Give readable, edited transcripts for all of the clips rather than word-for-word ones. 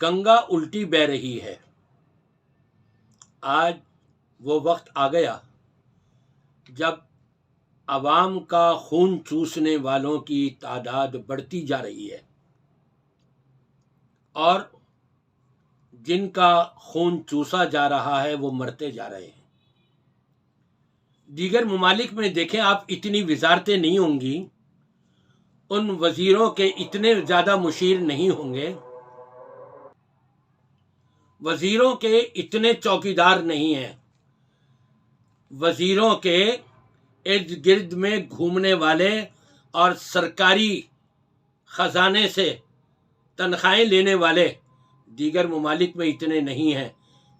گنگا الٹی بہہ رہی ہے۔ آج وہ وقت آ گیا جب عوام کا خون چوسنے والوں کی تعداد بڑھتی جا رہی ہے اور جن کا خون چوسا جا رہا ہے وہ مرتے جا رہے ہیں۔ دیگر ممالک میں دیکھیں آپ، اتنی وزارتیں نہیں ہوں گی، ان وزیروں کے اتنے زیادہ مشیر نہیں ہوں گے، وزیروں کے اتنے چوکیدار نہیں ہیں، وزیروں کے ارد گرد میں گھومنے والے اور سرکاری خزانے سے تنخواہیں لینے والے دیگر ممالک میں اتنے نہیں ہیں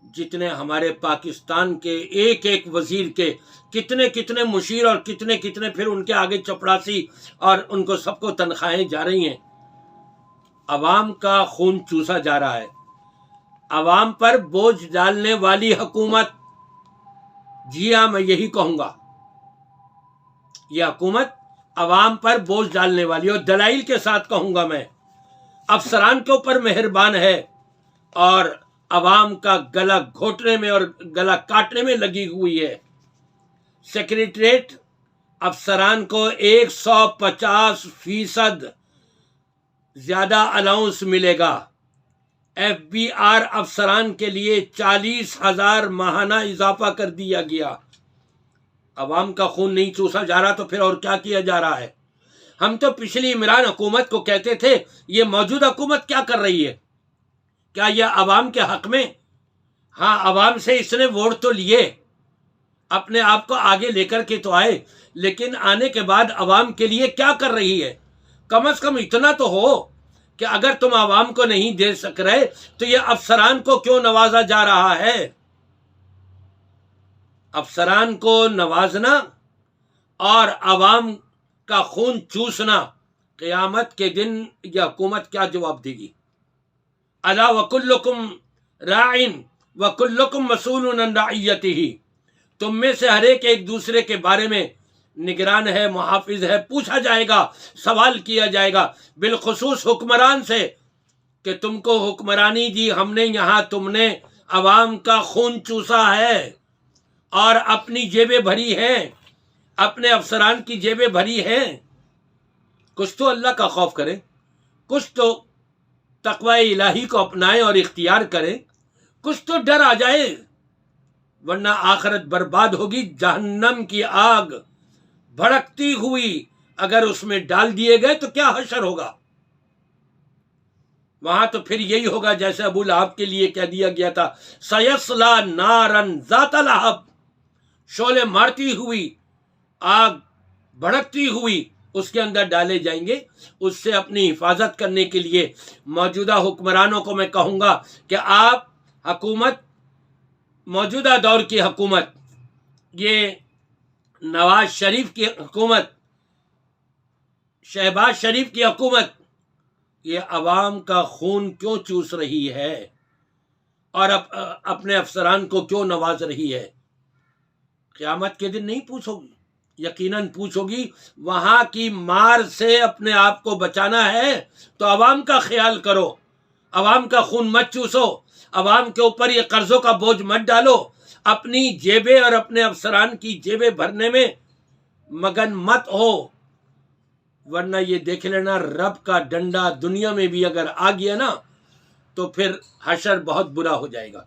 جتنے ہمارے پاکستان کے ایک ایک وزیر کے کتنے کتنے مشیر اور کتنے کتنے پھر ان کے آگے چپڑاسی اور ان کو سب کو تنخواہیں جا رہی ہیں۔ عوام کا خون چوسا جا رہا ہے، عوام پر بوجھ ڈالنے والی حکومت، جی ہاں میں یہی کہوں گا، یہ حکومت عوام پر بوجھ ڈالنے والی، اور دلائل کے ساتھ کہوں گا میں، افسران کے اوپر مہربان ہے اور عوام کا گلا گھوٹنے میں اور گلا کاٹنے میں لگی ہوئی ہے۔ سیکریٹریٹ افسران کو 150% زیادہ الاؤنس ملے گا، ایف بی آر افسران کے لیے 40,000 ماہانہ اضافہ کر دیا گیا۔ عوام کا خون نہیں چوسا جا رہا تو پھر اور کیا کیا جا رہا ہے؟ ہم تو پچھلی عمران حکومت کو کہتے تھے یہ موجودہ حکومت کیا کر رہی ہے؟ کیا یہ عوام کے حق میں؟ ہاں، عوام سے اس نے ووٹ تو لیے، اپنے آپ کو آگے لے کر کے تو آئے، لیکن آنے کے بعد عوام کے لیے کیا کر رہی ہے؟ کم از کم اتنا تو ہو کہ اگر تم عوام کو نہیں دے سک رہے تو یہ افسران کو کیوں نوازا جا رہا ہے؟ افسران کو نوازنا اور عوام کا خون چوسنا، قیامت کے دن یہ حکومت کیا جواب دے گی؟ الا وکلکم راعٍ وکلکم مسئول عن رعیتہ، تم میں سے ہر ایک دوسرے کے بارے میں نگران ہے، محافظ ہے، پوچھا جائے گا، سوال کیا جائے گا، بالخصوص حکمران سے کہ تم کو حکمرانی دی ہم نے، یہاں تم نے عوام کا خون چوسا ہے اور اپنی جیبیں بھری ہیں، اپنے افسران کی جیبیں بھری ہیں۔ کچھ تو اللہ کا خوف کرے، کچھ تو تقوی الہی کو اپنائے اور اختیار کرے، کچھ تو ڈر آ جائے، ورنہ آخرت برباد ہوگی۔ جہنم کی آگ بھڑکتی ہوئی اگر اس میں ڈال دیے گئے تو کیا حشر ہوگا؟ وہاں تو پھر یہی ہوگا جیسے ابو لہب کے لیے کہہ دیا گیا تھا، سیصلی نارا ذات لہب، شعلے مارتی ہوئی آگ بھڑکتی ہوئی اس کے اندر ڈالے جائیں گے۔ اس سے اپنی حفاظت کرنے کے لیے موجودہ حکمرانوں کو میں کہوں گا کہ آپ حکومت، موجودہ دور کی حکومت، یہ نواز شریف کی حکومت، شہباز شریف کی حکومت، یہ عوام کا خون کیوں چوس رہی ہے اور اپنے افسران کو کیوں نواز رہی ہے؟ قیامت کے دن نہیں پوچھو گی، یقیناً پوچھو گی۔ وہاں کی مار سے اپنے آپ کو بچانا ہے تو عوام کا خیال کرو، عوام کا خون مت چوسو، عوام کے اوپر یہ قرضوں کا بوجھ مت ڈالو، اپنی جیبیں اور اپنے افسران کی جیبیں بھرنے میں مگن مت ہو، ورنہ یہ دیکھ لینا رب کا ڈنڈا دنیا میں بھی اگر آ گیا نا تو پھر حشر بہت برا ہو جائے گا۔